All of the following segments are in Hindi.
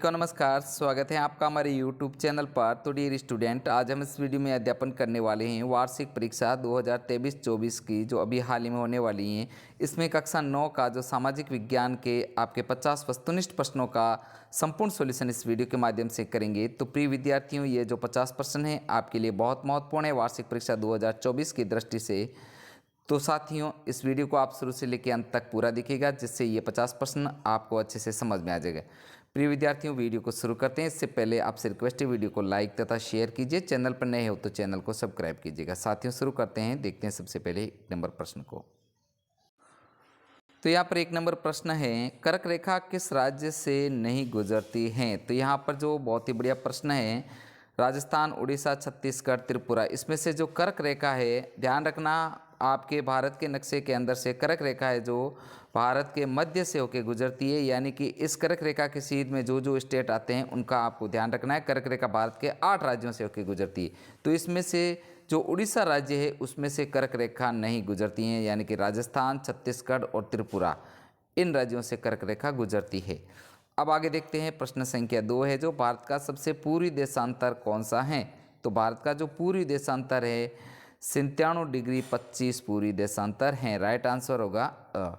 को नमस्कार, स्वागत है आपका हमारे YouTube चैनल पर। तो डियर स्टूडेंट, आज हम इस वीडियो में अध्यापन करने वाले हैं वार्षिक परीक्षा 2023-24 की, जो अभी हाल ही में होने वाली हैं। इसमें कक्षा 9 का जो सामाजिक विज्ञान के आपके 50 वस्तुनिष्ठ प्रश्नों का संपूर्ण सॉल्यूशन इस वीडियो के माध्यम से करेंगे। तो प्रिय विद्यार्थियों, ये जो 50 प्रश्न हैं आपके लिए बहुत महत्वपूर्ण है वार्षिक परीक्षा 2024 की दृष्टि से। तो साथियों, इस वीडियो को आप शुरू से लेकर अंत तक पूरा देखिएगा, जिससे ये 50 प्रश्न आपको अच्छे से समझ में आ जाएगा। प्रिय विद्यार्थियों, वीडियो को शुरू करते हैं। इससे पहले आपसे रिक्वेस्ट है, वीडियो को लाइक तथा शेयर कीजिए। चैनल पर नए हो तो चैनल को सब्सक्राइब कीजिएगा। साथियों, शुरू करते हैं। देखते हैं सबसे पहले 1 नंबर प्रश्न को। तो यहाँ पर 1 नंबर प्रश्न है, कर्क रेखा किस राज्य से नहीं गुजरती है। तो यहाँ पर जो बहुत ही बढ़िया प्रश्न है, राजस्थान, उड़ीसा, छत्तीसगढ़, त्रिपुरा, इसमें से जो कर्क रेखा है, ध्यान रखना आपके भारत के नक्शे के अंदर से कर्क रेखा है जो भारत के मध्य से होकर गुजरती है। यानी कि इस कर्क रेखा के सीध में जो जो स्टेट आते हैं उनका आपको ध्यान रखना है। कर्क रेखा भारत के 8 राज्यों से होकर गुजरती है। तो इसमें से जो उड़ीसा राज्य है उसमें से कर्क रेखा नहीं गुजरती है, यानी कि राजस्थान, छत्तीसगढ़ और त्रिपुरा, इन राज्यों से कर्क रेखा गुजरती है। अब आगे देखते हैं, प्रश्न संख्या 2 है, जो भारत का सबसे पूर्वी देशांतर कौन सा है। तो भारत का जो पूर्वी देशांतर है 97 डिग्री 25 पूर्वी देशांतर हैं। राइट आंसर होगा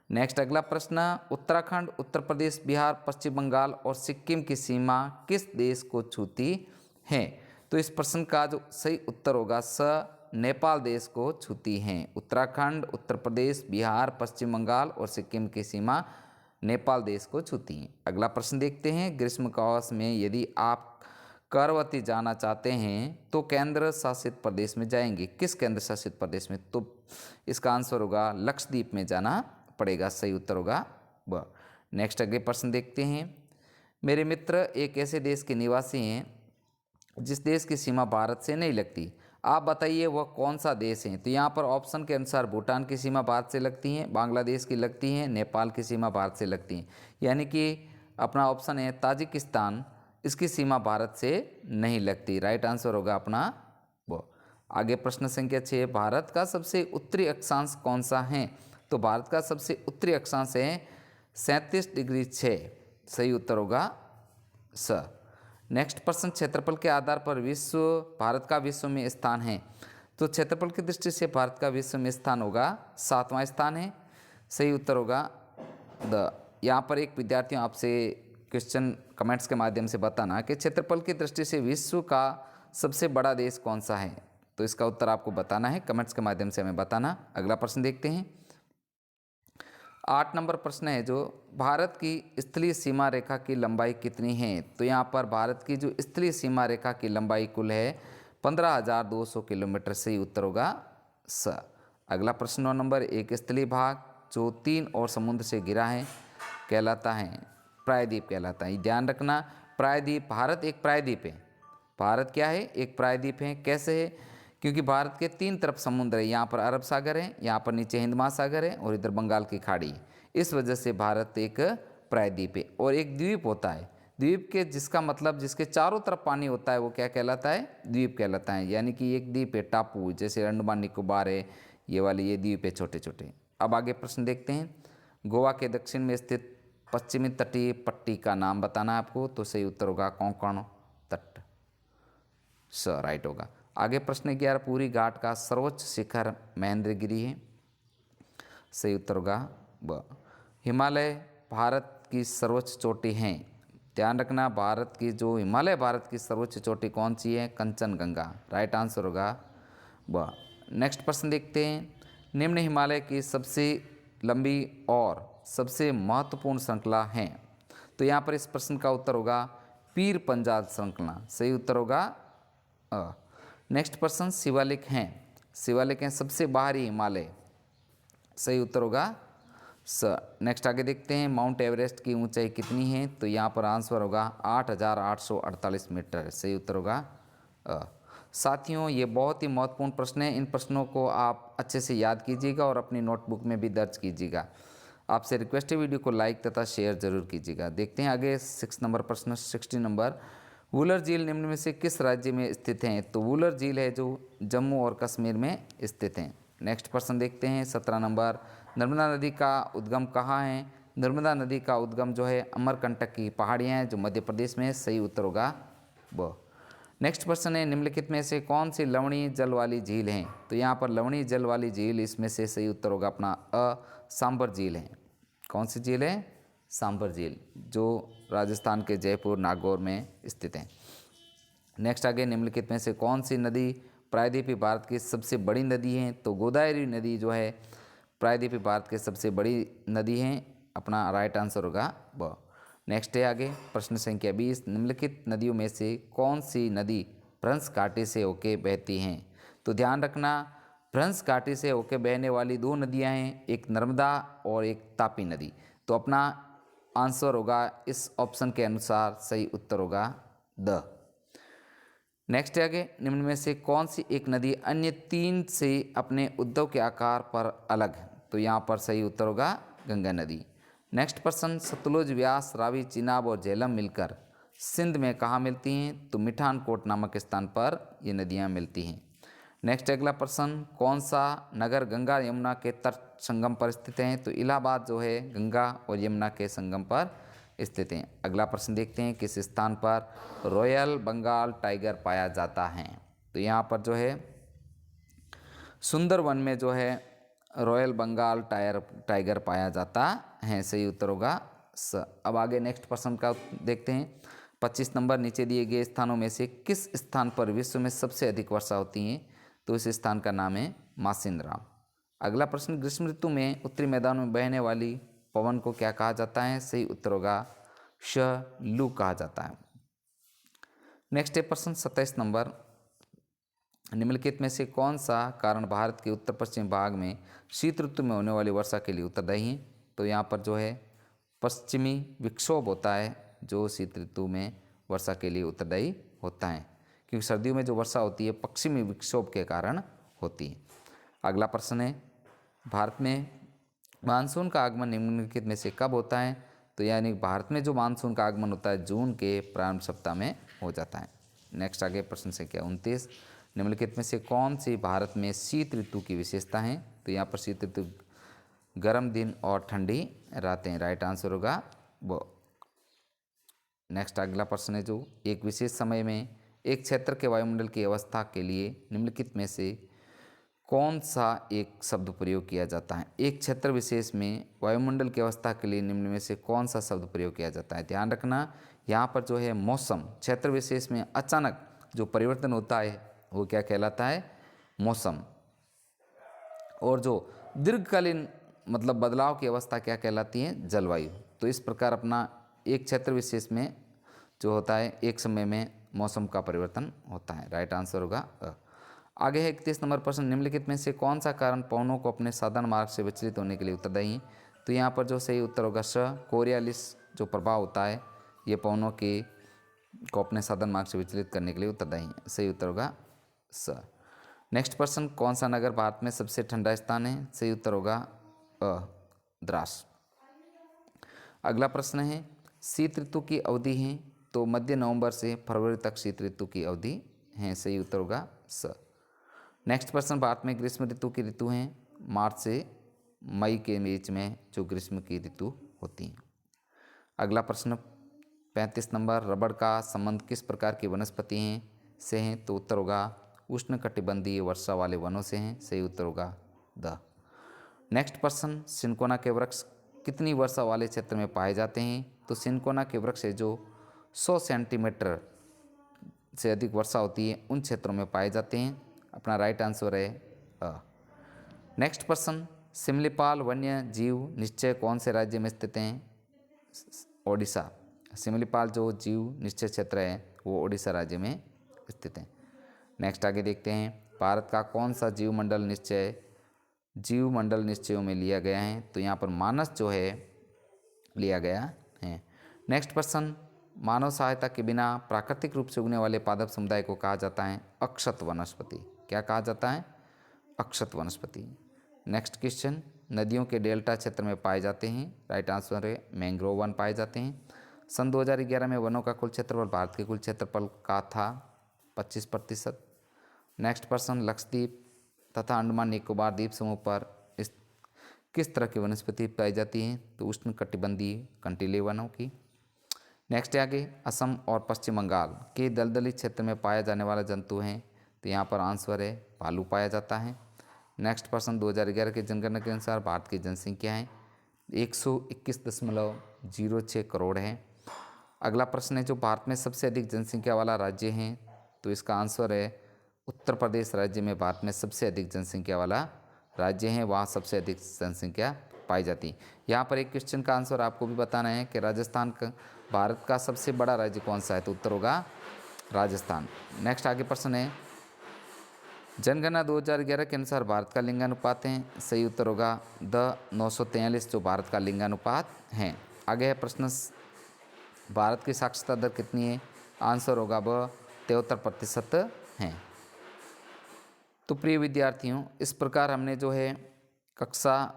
नेक्स्ट अगला प्रश्न, उत्तराखंड, उत्तर प्रदेश, बिहार, पश्चिम बंगाल और सिक्किम की सीमा किस देश को छूती है। तो इस प्रश्न का जो सही उत्तर होगा नेपाल देश को छूती हैं। उत्तराखंड, उत्तर प्रदेश, बिहार, पश्चिम बंगाल और सिक्किम की सीमा नेपाल देश को छूती हैं। अगला प्रश्न देखते हैं, ग्रीष्मकाल में यदि आप करवती जाना चाहते हैं तो केंद्र शासित प्रदेश में जाएंगे। किस केंद्र शासित प्रदेश में। तो इसका आंसर होगा लक्षद्वीप में जाना पड़ेगा। सही उत्तर होगा ब। नेक्स्ट अगले प्रश्न देखते हैं, मेरे मित्र एक ऐसे देश के निवासी हैं जिस देश की सीमा भारत से नहीं लगती। आप बताइए वह कौन सा देश है। तो यहाँ पर ऑप्शन के अनुसार भूटान की सीमा भारत से लगती है, बांग्लादेश की लगती है, नेपाल की सीमा भारत से लगती है। यानी कि अपना ऑप्शन है ताजिकिस्तान, इसकी सीमा भारत से नहीं लगती। राइट आंसर होगा अपना वो। आगे प्रश्न संख्या 6, भारत का सबसे उत्तरी अक्षांश कौन सा है। तो भारत का सबसे उत्तरी अक्षांश है 37 डिग्री 6। सही उत्तर होगा स। नेक्स्ट प्रश्न, क्षेत्रफल के आधार पर भारत का विश्व में स्थान है। तो क्षेत्रफल की दृष्टि से भारत का विश्व में स्थान होगा 7वां स्थान है। सही उत्तर होगा द। यहाँ पर एक विद्यार्थियों आपसे क्वेश्चन कमेंट्स के माध्यम से बताना कि क्षेत्रफल की दृष्टि से विश्व का सबसे बड़ा देश कौन सा है। तो इसका उत्तर आपको बताना है, कमेंट्स के माध्यम से हमें बताना। अगला प्रश्न देखते हैं, 8 नंबर प्रश्न है, जो भारत की स्थलीय सीमा रेखा की लंबाई कितनी है। तो यहाँ पर भारत की जो स्थलीय सीमा रेखा की लंबाई कुल है 15,200 किलोमीटर। सही उत्तर होगा स। अगला प्रश्न 9 नंबर, एक स्थलीय भाग जो 3 और समुद्र से घिरा है कहलाता है, प्रायद्वीप कहलाता है। ध्यान रखना, प्रायद्वीप, भारत एक प्रायद्वीप है। भारत क्या है, एक प्रायद्वीप है। कैसे है, क्योंकि भारत के 3 तरफ समुद्र है। यहाँ पर अरब सागर है, यहाँ पर नीचे हिंद महासागर है और इधर बंगाल की खाड़ी है। इस वजह से भारत एक प्रायद्वीप है। और एक द्वीप होता है, द्वीप के जिसका मतलब जिसके चारों तरफ पानी होता है वो क्या कहलाता है, द्वीप कहलाता है। यानी कि एक द्वीप है, टापू, जैसे अंडमान निकोबार है, ये वाले ये द्वीप है छोटे छोटे। अब आगे प्रश्न देखते हैं, गोवा के दक्षिण में स्थित पश्चिमी तटीय पट्टी का नाम बताना है आपको। तो सही उत्तर होगा कोंकण तट। राइट होगा। आगे प्रश्न 11, पूरी घाट का सर्वोच्च शिखर महेंद्रगिरी है। सही उत्तर होगा ब। हिमालय भारत की सर्वोच्च चोटी है। ध्यान रखना, भारत की जो हिमालय भारत की सर्वोच्च चोटी कौन सी है, कंचनजंगा। राइट आंसर होगा ब। नेक्स्ट प्रश्न देखते हैं, निम्न हिमालय की सबसे लंबी और सबसे महत्वपूर्ण श्रृंखला है। तो यहाँ पर इस प्रश्न का उत्तर होगा पीर पंजाल श्रृंखला। सही उत्तर होगा अ। नेक्स्ट प्रश्न, शिवालिक हैं, शिवालिक हैं सबसे बाहरी हिमालय। सही उत्तर होगा स। नेक्स्ट आगे देखते हैं, माउंट एवरेस्ट की ऊंचाई कितनी है। तो यहाँ पर आंसर होगा 8,848 मीटर। सही उत्तर होगा अ। साथियों, ये बहुत ही महत्वपूर्ण प्रश्न है। इन प्रश्नों को आप अच्छे से याद कीजिएगा और अपनी नोटबुक में भी दर्ज कीजिएगा। आपसे रिक्वेस्ट है, वीडियो को लाइक तथा शेयर जरूर कीजिएगा। देखते हैं आगे 6 नंबर प्रश्न, 16 नंबर, वुलर झील निम्न में से किस राज्य में स्थित हैं। तो वुलर झील है जो जम्मू और कश्मीर में स्थित हैं। नेक्स्ट प्रश्न देखते हैं 17 नंबर, नर्मदा नदी का उद्गम कहाँ है। नर्मदा नदी का उद्गम जो है अमरकंटक की पहाड़ियाँ हैं जो मध्य प्रदेश में है, सही उत्तर होगा ब। नेक्स्ट प्रश्न है, निम्नलिखित में से कौन सी लवणीय जल वाली झील है? तो यहाँ पर लवणीय जल वाली झील, इसमें से सही उत्तर होगा अपना सांबर झील है। कौन सी झील है? सांबर झील, जो राजस्थान के जयपुर नागौर में स्थित है। नेक्स्ट आगे, निम्नलिखित में से कौन सी नदी प्रायद्वीपीय भारत की सबसे बड़ी नदी है? तो गोदावरी नदी जो है प्रायद्वीपीय भारत की सबसे बड़ी नदी है, अपना राइट आंसर होगा ब। नेक्स्ट है आगे प्रश्न संख्या 20, निम्नलिखित नदियों में से कौन सी नदी भ्रंश घाटी से होके बहती हैं? तो ध्यान रखना, भ्रंश घाटी से होके बहने वाली दो नदियां हैं, एक नर्मदा और एक तापी नदी। तो अपना आंसर होगा इस ऑप्शन के अनुसार सही उत्तर होगा द। नेक्स्ट है आगे, निम्न में से कौन सी एक नदी अन्य तीन से अपने उद्भव के आकार पर अलग है? तो यहाँ पर सही उत्तर होगा गंगा नदी। नेक्स्ट प्रश्न, सतलुज, व्यास, रावी, चिनाब और झेलम मिलकर सिंध में कहाँ मिलती हैं? तो मिठानकोट नामक स्थान पर ये नदियाँ मिलती हैं। नेक्स्ट अगला प्रश्न, कौन सा नगर गंगा यमुना के तट संगम पर स्थित है? तो इलाहाबाद जो है गंगा और यमुना के संगम पर स्थित हैं। अगला प्रश्न देखते हैं, किस स्थान पर रॉयल बंगाल टाइगर पाया जाता है? तो यहाँ पर जो है सुंदरवन में जो है रॉयल बंगाल टाइगर पाया जाता है, सही उत्तर होगा स। अब आगे नेक्स्ट प्रश्न का देखते हैं, 25 नंबर, नीचे दिए गए स्थानों में से किस स्थान पर विश्व में सबसे अधिक वर्षा होती है? तो इस स्थान का नाम है मासिनराम। अगला प्रश्न, ग्रीष्म ऋतु में उत्तरी मैदानों में बहने वाली पवन को क्या कहा जाता है? सही उत्तर होगा श, लू कहा जाता है। नेक्स्ट है प्रश्न 27 नंबर, निम्नलिखित में से कौन सा कारण भारत के उत्तर पश्चिम भाग में शीत ऋतु में होने वाली वर्षा के लिए उत्तरदायी है? तो यहाँ पर जो है पश्चिमी विक्षोभ होता है जो शीत ऋतु में वर्षा के लिए उत्तरदायी होता है, क्योंकि सर्दियों में जो वर्षा होती है पश्चिमी विक्षोभ के कारण होती है। अगला प्रश्न है, भारत में मानसून का आगमन निम्नलिखित में से कब होता है? तो यानी भारत में जो मानसून का आगमन होता है जून के प्रारंभ सप्ताह में हो जाता है। नेक्स्ट आगे प्रश्न संख्या 29, निम्नलिखित में से कौन सी भारत में शीत ऋतु की विशेषता है? तो यहाँ पर शीत ऋतु गर्म दिन और ठंडी रातें, राइट आंसर होगा वो। नेक्स्ट अगला प्रश्न है, जो एक विशेष समय में एक क्षेत्र के वायुमंडल की अवस्था के लिए निम्नलिखित में से कौन सा एक शब्द प्रयोग किया जाता है? एक क्षेत्र विशेष में वायुमंडल की अवस्था के लिए निम्न में से कौन सा शब्द प्रयोग किया जाता है? ध्यान रखना, यहाँ पर जो है मौसम, क्षेत्र विशेष में अचानक जो परिवर्तन होता है वो क्या कहलाता है? मौसम। और जो दीर्घकालीन मतलब बदलाव की अवस्था क्या कहलाती है? जलवायु। तो इस प्रकार अपना एक क्षेत्र विशेष में जो होता है एक समय में मौसम का परिवर्तन होता है, राइट आंसर होगा अ। आगे है 31 नंबर प्रश्न, निम्नलिखित में से कौन सा कारण पवनों को अपने साधारण मार्ग से विचलित होने के लिए उत्तरदायी है? तो यहाँ पर जो सही उत्तर होगा श, कोरियालिस जो प्रभाव होता है ये पवनों के को अपने साधन मार्ग से विचलित करने के लिए उत्तरदायी है, सही उत्तर होगा स। नेक्स्ट प्रश्न, कौन सा नगर भारत में सबसे ठंडा स्थान है? सही उत्तर होगा अ, द्रास। अगला प्रश्न है, शीत ऋतु की अवधि है? तो मध्य नवंबर से फरवरी तक शीत ऋतु की अवधि है, सही उत्तर होगा स। नेक्स्ट प्रश्न, भारत में ग्रीष्म ऋतु की ऋतु है? मार्च से मई के बीच में जो ग्रीष्म की ऋतु होती है। अगला प्रश्न 35 नंबर, रबड़ का संबंध किस प्रकार की वनस्पति हैं से हैं? तो उत्तर होगा उष्णकटिबंधीय वर्षा वाले वनों से हैं, सही उत्तर होगा द। नेक्स्ट प्रश्न, सिनकोना के वृक्ष कितनी वर्षा वाले क्षेत्र में पाए जाते हैं? तो सिनकोना के वृक्ष है जो 100 सेंटीमीटर से अधिक वर्षा होती है उन क्षेत्रों में पाए जाते हैं, अपना राइट आंसर है अ। नेक्स्ट प्रश्न, सिमलीपाल वन्य जीव निश्चय कौन से राज्य में स्थित हैं? ओडिशा। सिमलीपाल जो जीव निश्चय क्षेत्र है वो ओडिशा राज्य में स्थित है। नेक्स्ट आगे देखते हैं, भारत का कौन सा जीवमंडल निश्चयों में लिया गया है? तो यहाँ पर मानस जो है लिया गया है। नेक्स्ट प्रश्न, मानव सहायता के बिना प्राकृतिक रूप से उगने वाले पादप समुदाय को कहा जाता है अक्षत वनस्पति। क्या कहा जाता है? अक्षत वनस्पति। नेक्स्ट क्वेश्चन, नदियों के डेल्टा क्षेत्र में पाए जाते हैं, राइट आंसर है मैंग्रोव वन पाए जाते हैं। सन 2011 में वनों का कुल क्षेत्रफल भारत के कुल क्षेत्रफल का था 25%। नेक्स्ट प्रश्न, लक्षद्वीप तथा अंडमान निकोबार द्वीप समूह पर किस तरह की वनस्पति पाई जाती हैं? तो उष्णकटिबंधीय कंटीले वनों की। नेक्स्ट है आगे, असम और पश्चिम बंगाल के दलदली क्षेत्र में पाया जाने वाला जंतु हैं? तो यहाँ पर आंसर है भालू पाया जाता है। नेक्स्ट प्रश्न, 2011 की जनगणना के अनुसार भारत की जनसंख्या है 121.06 करोड़ है। अगला प्रश्न है, जो भारत में सबसे अधिक जनसंख्या वाला राज्य है? तो इसका आंसर है उत्तर प्रदेश राज्य में भारत में सबसे अधिक जनसंख्या वाला राज्य है, वहाँ सबसे अधिक जनसंख्या पाई जाती है। यहाँ पर एक क्वेश्चन का आंसर आपको भी बताना है कि राजस्थान का भारत का सबसे बड़ा राज्य कौन सा है? तो उत्तर होगा राजस्थान। नेक्स्ट आगे प्रश्न है, जनगणना 2011 के अनुसार भारत का लिंगानुपात है? सही उत्तर होगा 943 जो भारत का लिंगानुपात है। आगे है प्रश्न, भारत की साक्षरता दर कितनी है? आंसर होगा वह 73% है। तो प्रिय विद्यार्थियों, इस प्रकार हमने जो है कक्षा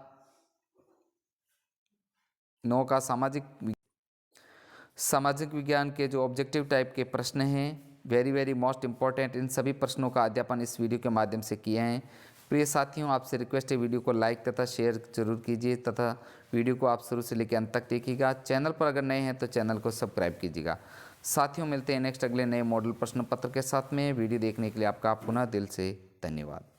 9 का सामाजिक विज्ञान के जो ऑब्जेक्टिव टाइप के प्रश्न हैं, वेरी मोस्ट इम्पॉर्टेंट, इन सभी प्रश्नों का अध्यापन इस वीडियो के माध्यम से किए हैं। प्रिय साथियों, आपसे रिक्वेस्ट है वीडियो को लाइक तथा शेयर जरूर कीजिए तथा वीडियो को आप शुरू से लेकर अंत तक देखिएगा। चैनल पर अगर नए हैं तो चैनल को सब्सक्राइब कीजिएगा। साथियों, मिलते हैं नेक्स्ट अगले नए मॉडल प्रश्न पत्र के साथ में। वीडियो देखने के लिए आपका पुनः दिल से धन्यवाद।